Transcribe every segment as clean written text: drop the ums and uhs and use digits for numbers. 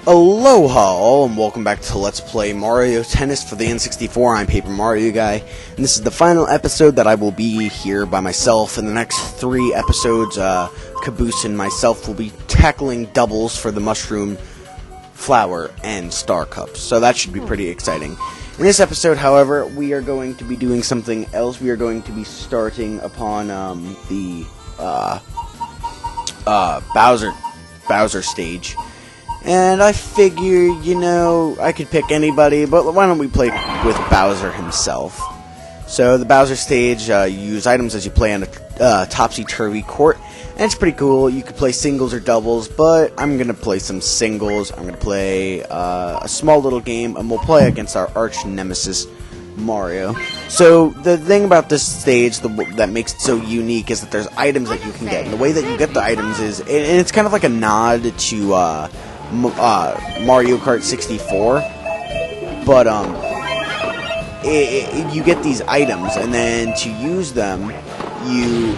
Aloha all, and welcome back to Let's Play Mario Tennis for the N64. I'm Paper Mario Guy, and this is the final episode that I will be here by myself. In the next 3 episodes, Caboose and myself will be tackling doubles for the Mushroom, Flower, and Star Cups, so that should be pretty exciting. In this episode, however, we are going to be doing something else. We are going to be starting upon the Bowser stage. And I figure, you know, I could pick anybody, but why don't we play with Bowser himself? So, the Bowser stage, you use items as you play on a topsy-turvy court, and it's pretty cool. You could play singles or doubles, but I'm going to play some singles. I'm going to play a small little game, and we'll play against our arch-nemesis, Mario. So, the thing about this stage that makes it so unique is that there's items that you can get, and the way that you get the items is, and it's kind of like a nod to, Mario Kart 64, but you get these items, and then to use them, you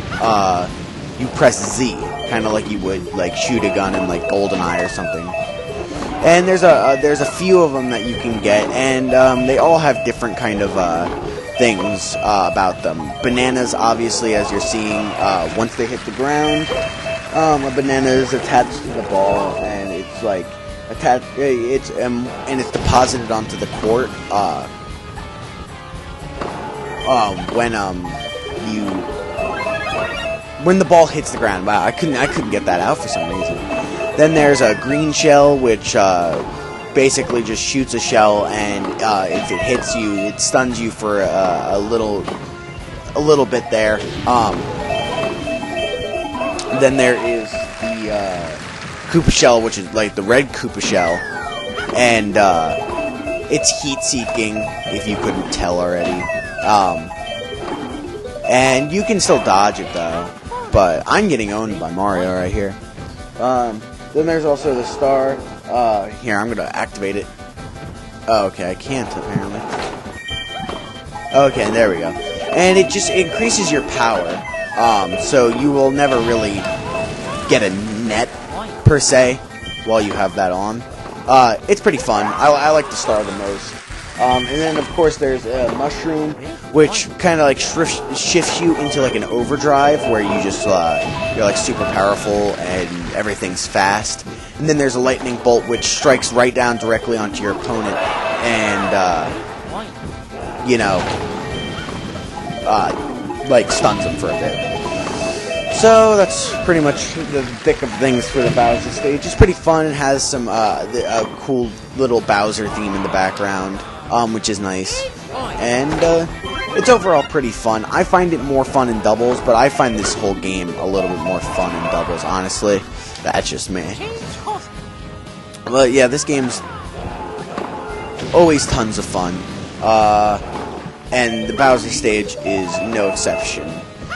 press Z, kind of like you would like shoot a gun in like GoldenEye or something. And there's a few of them that you can get, and they all have different kind of things about them. Bananas, obviously, as you're seeing, once they hit the ground, a banana is attached to the ball, and it's like attached. And it's deposited onto the court. When the ball hits the ground. Wow, I couldn't get that out for some reason. Then there's a green shell, which basically just shoots a shell, and if it hits you, it stuns you for a little bit there. Then there is the Koopa Shell, which is like the red Koopa Shell, and it's heat-seeking, if you couldn't tell already. And you can still dodge it, though, but I'm getting owned by Mario right here. Then there's also the star. Here, I'm going to activate it. Oh, okay, I can't, apparently. Okay, there we go. And it just increases your power. So you will never really get a net, per se, while you have that on. It's pretty fun. I like the star the most. And then, of course, there's a mushroom, which kind of like shifts you into like an overdrive, where you just, you're like super powerful and everything's fast. And then there's a lightning bolt, which strikes right down directly onto your opponent and, you know, like stuns them for a bit. So that's pretty much the thick of things for the Bowser stage. It's pretty fun. It has some a cool little Bowser theme in the background, which is nice. And it's overall pretty fun. I find it more fun in doubles, but I find this whole game a little bit more fun in doubles, honestly. That's just me. But yeah, this game's always tons of fun. And the Bowser stage is no exception.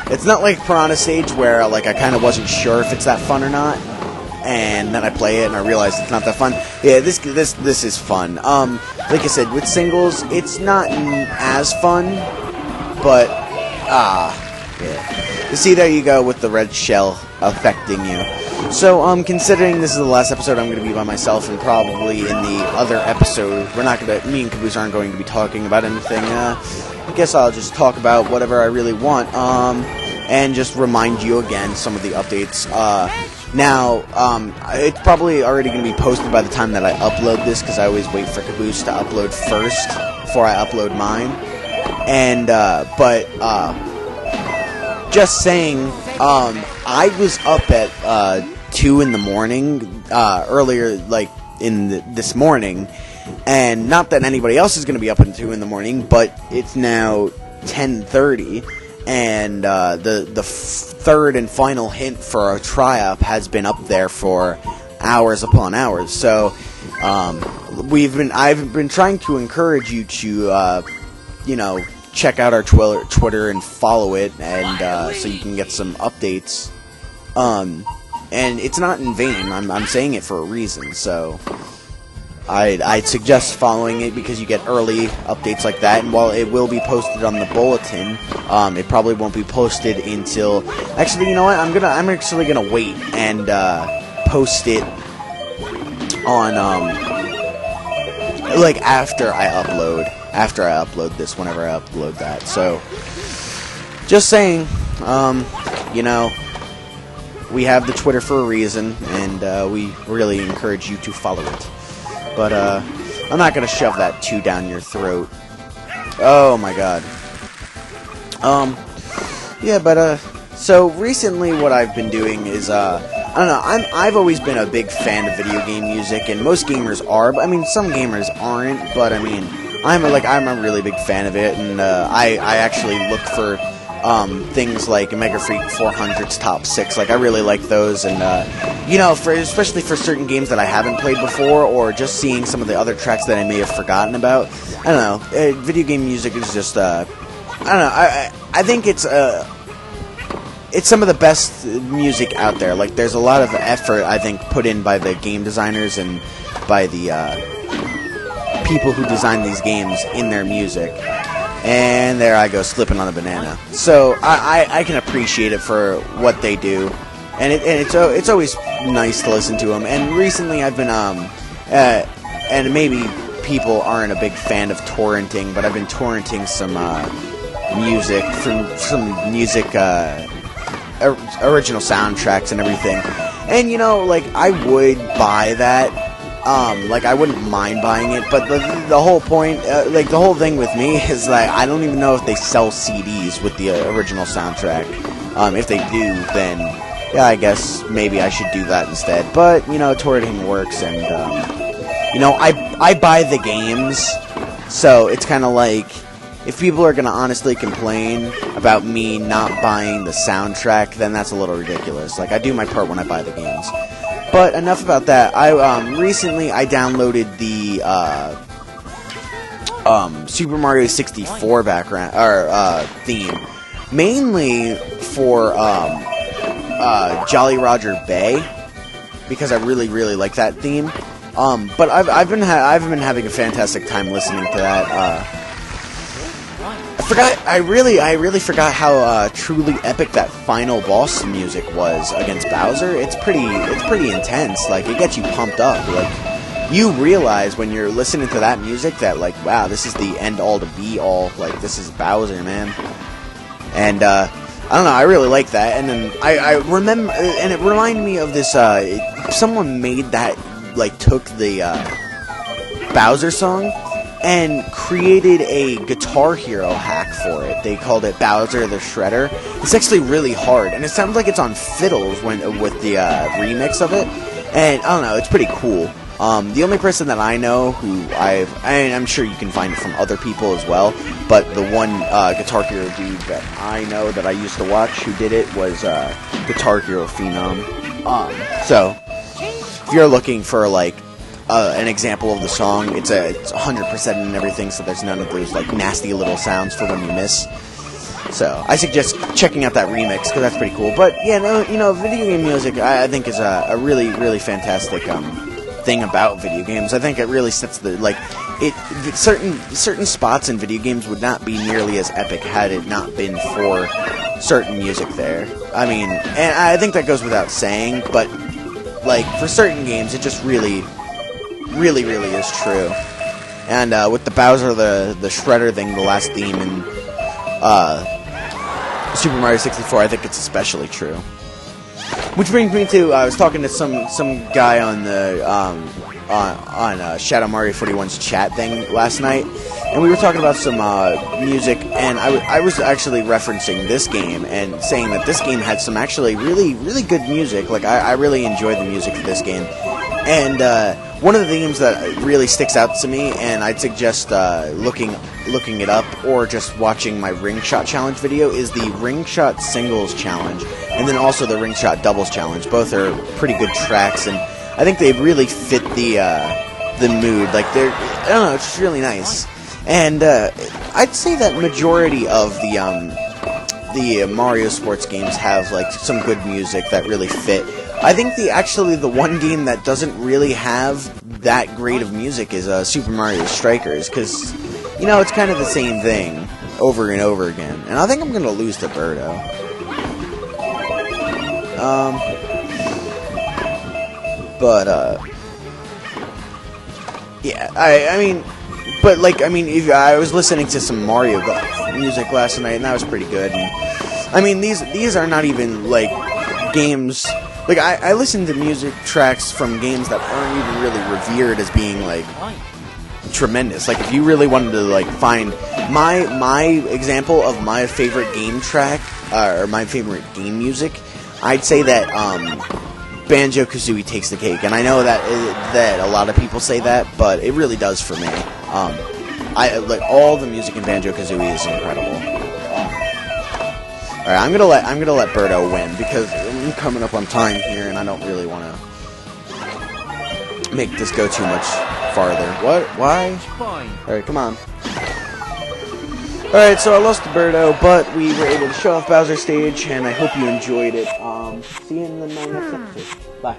It's not like Piranha stage where like I kind of wasn't sure if it's that fun or not, and then I play it and I realize it's not that fun. Yeah, this is fun. Like I said, with singles, it's not as fun, but yeah. You see, there you go with the red shell affecting you. So, considering this is the last episode, I'm going to be by myself, and probably in the other episode, me and Caboose aren't going to be talking about anything. I guess I'll just talk about whatever I really want, and just remind you again some of the updates. Now, it's probably already going to be posted by the time that I upload this, because I always wait for Caboose to upload first before I upload mine. And, just saying, I was up at 2 in the morning, earlier, like, this morning, and not that anybody else is going to be up at 2 in the morning, but it's now 10:30, and the third and final hint for our try-up has been up there for hours upon hours. So I've been trying to encourage you to you know, check out our Twitter and follow it, and so you can get some updates. And it's not in vain. I'm saying it for a reason. So I'd suggest following it, because you get early updates like that. And while it will be posted on the bulletin, it probably won't be posted until. Actually, you know what? I'm actually gonna wait and post it on like after I upload this, whenever I upload that. So just saying, you know, we have the Twitter for a reason, and we really encourage you to follow it. But I'm not gonna shove that too down your throat. Oh my god. Yeah, but so recently what I've been doing is I don't know, I've always been a big fan of video game music, and most gamers are, but I mean some gamers aren't, but I mean I'm a really big fan of it, and I actually look for things like Mega Freak 400's top 6. Like, I really like those, and you know, especially for certain games that I haven't played before, or just seeing some of the other tracks that I may have forgotten about. I don't know, video game music is just I don't know, I think it's some of the best music out there. Like, there's a lot of effort, I think, put in by the game designers and by the people who design these games in their music. And there I go, slipping on a banana. So I can appreciate it for what they do, and it's always nice to listen to them. And recently I've been and maybe people aren't a big fan of torrenting, but I've been torrenting some music from some music original soundtracks and everything. And you know, like, I would buy that. Like, I wouldn't mind buying it, but the whole point, like, the whole thing with me is, like, I don't even know if they sell CDs with the original soundtrack. If they do, then, yeah, I guess maybe I should do that instead. But, you know, torrenting works, and, you know, I buy the games, so it's kind of like, if people are going to honestly complain about me not buying the soundtrack, then that's a little ridiculous. Like, I do my part when I buy the games. But enough about that. Recently I downloaded the Super Mario 64 background or theme, mainly for Jolly Roger Bay, because I really like that theme. But I've been having a fantastic time listening to that. I really forgot how truly epic that final boss music was against Bowser. It's pretty intense. Like, it gets you pumped up. Like, you realize when you're listening to that music that, like, wow, this is the end all to be all. Like, this is Bowser, man. And I don't know, I really like that. And then I remember, and it reminded me of this. Someone made that, like, took the Bowser song and created a Guitar Hero hack for it. They called it Bowser the Shredder. It's actually really hard, and it sounds like it's on fiddles with the remix of it. And I don't know, it's pretty cool. The only person that I know who I'm sure you can find it from other people as well, but the one Guitar Hero dude that I know that I used to watch who did it was Guitar Hero Phenom. So if you're looking for, like, an example of the song, it's 100% and everything, so there's none of those, like, nasty little sounds for when you miss. So I suggest checking out that remix, because that's pretty cool. But yeah, no, you know, video game music I think is a really fantastic thing about video games. I think it really sets the, like, certain spots in video games would not be nearly as epic had it not been for certain music there. I mean, and I think that goes without saying, but, like, for certain games it just really is true. And with the Bowser the Shredder thing, the last theme in Super Mario 64, I think it's especially true. Which brings me to, I was talking to some guy on the on Shadow Mario 41's chat thing last night, and we were talking about some music, and I was actually referencing this game and saying that this game had some actually really good music. Like, I really enjoyed the music for this game. And one of the themes that really sticks out to me, and I'd suggest looking it up or just watching my Ring Shot Challenge video, is the Ring Shot Singles Challenge, and then also the Ring Shot Doubles Challenge. Both are pretty good tracks, and I think they really fit the mood. Like, I don't know, it's just really nice. And I'd say that majority of the Mario sports games have, like, some good music that really fit. I think the one game that doesn't really have that great of music is Super Mario Strikers, because, you know, it's kind of the same thing over and over again. And I think I'm going to lose to Birdo. Yeah, I mean, but like, I mean, I was listening to some Mario music last night, and that was pretty good. And, I mean, these are not even like games. Like, I listen to music tracks from games that aren't even really revered as being like tremendous. Like, if you really wanted to like find my example of my favorite game track or my favorite game music, I'd say that Banjo-Kazooie takes the cake, and I know that a lot of people say that, but it really does for me. I like all the music in Banjo-Kazooie is incredible. All right, I'm gonna let Birdo win because I'm coming up on time here, and I don't really want to make this go too much farther. What? Why? All right, come on. All right, so I lost to Birdo, but we were able to show off Bowser's stage, and I hope you enjoyed it. See you in the next episode. Bye.